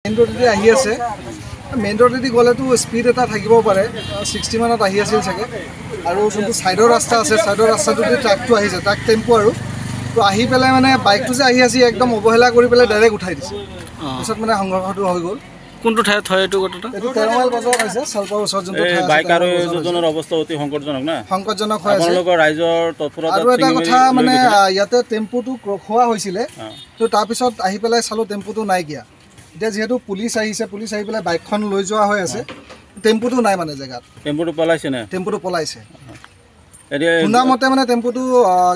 main ৰোডেদি আহি আছে main ৰোডেদি গ'লেতো স্পীড এটা থাকিব পাৰে 60 মানত আহি আছিল চাগে আৰু যোনটো সাইডৰ ৰাস্তা আছে সাইডৰ ৰাস্তাটোতে ট্ৰাকটো আহিছে ট্ৰাক টেম্পো আৰু তো আহি পেলাই মানে বাইকটো যে আহি আছে একদম অবহেলা কৰি পেলাই ডাইৰেক্ট উঠাই দিছে পিছত মানে সংঘৰ্ষটো হৈ গ'ল কোনটো ঠাইত হয় এইটো কথাটা এইটো 13 মাইল বজাৰ হৈছে সালপা ওচৰত যোনটো ঠাই বাইক আৰু দুজনৰ অৱস্থা অতি সংকটজনক না সংকটজনক হৈ আছে আপোনালোকৰ ৰাইজৰ তৎপৰতা আৰু এটা কথা মানে ইয়াতে টেম্পোটো খোৱা হৈছিলে তো তাৰ পিছত আহি পেলাই চালো টেম্পোটো নাই গিয়া এতিয়া যেহেতু পুলিচ আহিছে পুলিচ আহি পেলাই বাইকখন লৈ যোৱা হৈ আছে টেম্পোটো নাই মানে জেগাত টেম্পোটো পলাইছে না টেম্পোটো পলাইছে শুনা মতে মানে টেম্পোটো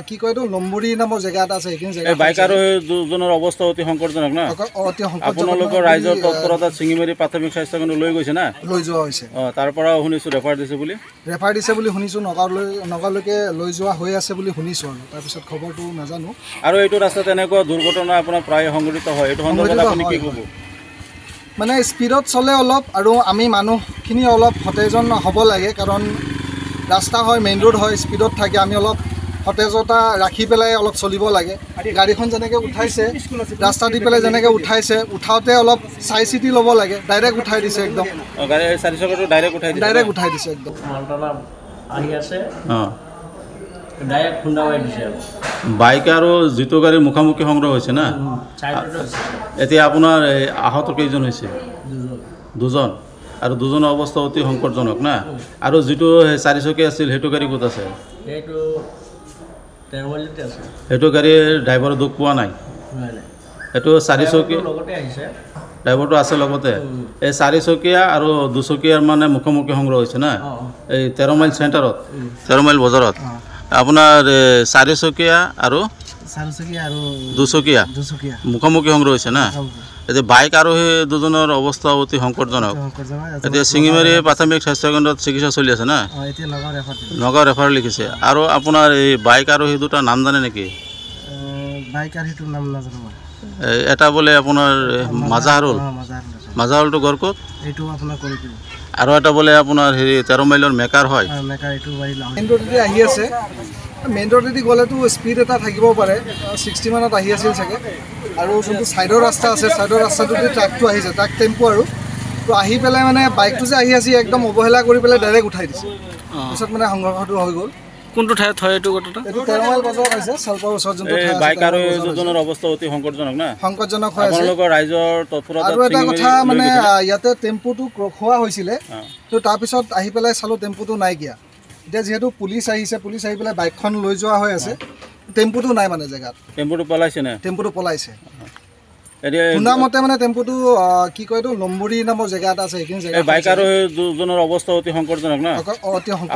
কি কয় এইটো লম্বুৰি নামৰ জেগা এটা আছে এইখিনি জেগা বাইক আৰু দুজনৰ অৱস্থা অতি সংকটজনক না আপোনালোকৰ ৰাইজৰ তৎপৰতা চিঙিমাৰি প্ৰাথমিক স্বাস্থ্য কেন্দ্ৰ লৈ গৈছে না লৈ যোৱা হৈছে তাৰ পৰা শুনিছো ৰেফাৰ দিছে বুলি শুনিছো নগাঁৱলৈকে লৈ যোৱা হৈ আছে বুলি শুনিছো আৰু তাৰপিছত খবৰটো নাজানো আৰু এইটো ৰাস্তাত এনেকুৱা দুৰ্ঘটনা আপোনাৰ প্ৰায় সংঘটিত হয় এইটো সন্দৰ্ভত আপুনি কি ক'ব মানে স্পীডত চলে অলপ আৰু আমি মানুহখিনি অলপ সতেজন হ'ব লাগে কাৰণ ৰাস্তা হয় মেইন ৰোড হয় স্পীডত থাকে আমি অলপ সতেজতা ৰাখি পেলাই অলপ চলিব লাগে গাড়ীখন যেনেকৈ উঠাইছে ৰাস্তা দি পেলাই যেনেকৈ উঠাইছে উঠাওঁতে অলপ চাই চিতি ল'ব লাগে ডাইৰেক্ট উঠাই দিছে একদম ডাইৰেক্ট উঠাই দিছে একদম আহি আছে ডাইৰেক্ট খুন্দা মাৰি দিছে বাইক আৰু যিটো গাড়ী মুখামুখি সংগ্ৰহ হৈছে না এতিয়া আপোনাৰ আহত কেইজন হৈছে দুজন আৰু দুজনৰ অৱস্থা অতি সংকটজনক না আৰু যিটো 4 চকীয়া আছিল সেইটো গাড়ী ক'ত আছে সেইটো গাড়ীৰ ড্ৰাইভাৰৰ দুখ পোৱা নাই সেইটো 4 চকীয়া ড্ৰাইভাৰটো আছে লগতে এই 4 চকীয়া আৰু 2 চকীয়াৰ মানে মুখামুখি সংগ্ৰহ হৈছে না এই 13 মাইল চেণ্টাৰত 13 মাইল বজাৰত আপোনাৰ 4 চকীয়া আৰু 2 চকীয়া মুখামুখি সংগ্ৰহ হৈছে না এতিয়া বাইক আৰু সেই দুজনৰ অৱস্থা অতি সংকটজনক এতিয়া চিঙিমাৰি প্ৰাথমিক স্বাস্থ্য কেন্দ্ৰত চিকিৎসা চলি আছে না নগাঁও ৰেফাৰ লিখিছে আৰু আপোনাৰ এই বাইক আৰু সেই দুটা নাম জানে নেকি এটা বোলে আপোনাৰ মাজাহাৰুলটো ঘৰ ক'ত আৰু এটা বোলে আপোনাৰ হেৰি 13 মাইলৰ মেকাৰ হয় মেইন ৰোডেদি আহি আছে মেইন ৰোডেদি গ'লেতো স্পীড এটা থাকিব পাৰে 60 মানত আহি আছিল চাগে আৰু যোনটো সাইডৰ ৰাস্তা আছে সাইডৰ ৰাস্তাটোতে ট্ৰাকটো আহিছে ট্ৰাক টেম্পো আৰু তো আহি পেলাই মানে বাইকটো যে আহি আছে একদম অবহেলা কৰি পেলাই ডাইৰেক্ট উঠাই দিছে পিছত মানে সংঘৰ্ষটো হৈ গ'ল কোনটো ঠাইত হয় এইটো কথাটা এইটো 13 মাইল বজাৰ হৈছে সালপা ওচৰত যোনটো ঠাই বাইক আৰু দুজনৰ অৱস্থা অতি সংকটজনক না হৈ আছে আপোনালোকৰ ৰাইজৰ তৎপৰতা আৰু এটা কথা মানে ইয়াতে টেম্পোটো খোৱা হৈছিলে তো তাৰ পিছত আহি পেলাই চালো টেম্পোটো নাই গিয়া এতিয়া যেহেতু পুলিচ আহিছে পুলিচ আহি পেলাই বাইকখন লৈ যোৱা হৈ আছে টেম্পোটো নাই মানে জেগাত টেম্পোটো পলাইছে শুনা মতে মানে টেম্পোটো কি কয় এইটো লম্বুৰি নামৰ জেগা এটা আছে এইখিনি জেগা বাইক আৰু দুজনৰ অৱস্থা অতি সংকটজনক না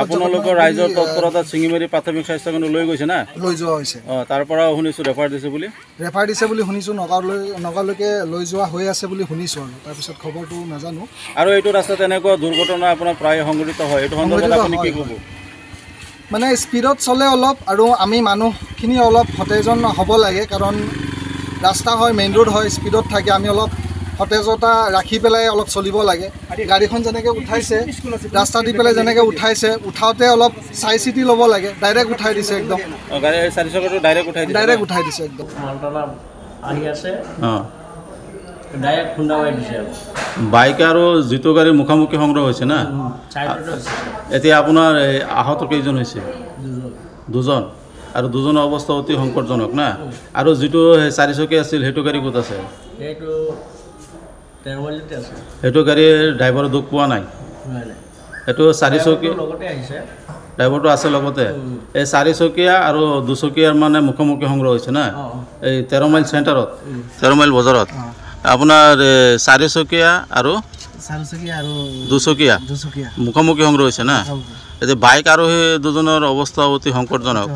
আপোনালোকৰ ৰাইজৰ তৎপৰতা চিঙিমাৰি প্ৰাথমিক স্বাস্থ্য কেন্দ্ৰ লৈ গৈছে না লৈ যোৱা হৈছে তাৰ পৰা শুনিছো ৰেফাৰ দিছে বুলি শুনিছো নগাঁৱলৈকে লৈ যোৱা হৈ আছে বুলি শুনিছো আৰু তাৰপিছত খবৰটো নাজানো আৰু এইটো ৰাস্তাত এনেকুৱা দুৰ্ঘটনা আপোনাৰ প্ৰায় সংঘটিত হয় এইটো সন্দৰ্ভত আপুনি কি ক'ব মানে স্পীডত চলে অলপ আৰু আমি মানুহখিনি অলপ সতেজন হ'ব লাগে কাৰণ ৰাস্তা হয় মেইন ৰোড হয় স্পীডত থাকে আমি অলপ সতেজতা ৰাখি পেলাই অলপ চলিব লাগে গাড়ীখন যেনেকৈ উঠাইছে ৰাস্তা দি পেলাই যেনেকৈ উঠাইছে উঠাওঁতে অলপ চাই চিতি ল'ব লাগে ডাইৰেক্ট উঠাই দিছে একদম ডাইৰেক্ট উঠাই দিছে একদম আহি আছে ডাইৰেক্ট খুন্দা মাৰি দিছে বাইক আৰু যিটো গাড়ী মুখামুখি সংগ্ৰহ হৈছে না এতিয়া আপোনাৰ আহত কেইজন হৈছে দুজন আৰু দুজনৰ অৱস্থা অতি সংকটজনক না আৰু যিটো 4 চকীয়া আছিল সেইটো গাড়ী ক'ত আছে সেইটো গাড়ীৰ ড্ৰাইভাৰৰ দুখ পোৱা নাই সেইটো 4 চকীয়া ড্ৰাইভাৰটো আছে লগতে এই 4 চকীয়া আৰু 2 চকীয়াৰ মানে মুখামুখি সংগ্ৰহ হৈছে না এই 13 মাইল চেণ্টাৰত 13 মাইল বজাৰত আপোনাৰ 4 চকীয়া আৰু 2 চকীয়া মুখামুখি সংগ্ৰহ হৈছে না এতিয়া বাইক আৰু সেই দুজনৰ অৱস্থা অতি সংকটজনক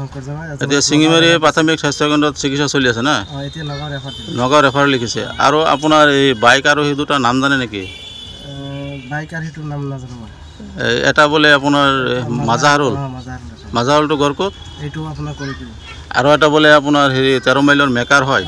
এতিয়া চিঙিমাৰি প্ৰাথমিক স্বাস্থ্য কেন্দ্ৰত চিকিৎসা চলি আছে না নগাঁও ৰেফাৰ লিখিছে আৰু আপোনাৰ এই বাইক আৰু সেই দুটা নাম জানে নেকি এটা বোলে আপোনাৰ মাজাহাৰুলটো ঘৰ ক'ত এইটো আপোনাৰ আৰু এটা বোলে আপোনাৰ হেৰি 13 মাইলৰ মেকাৰ হয়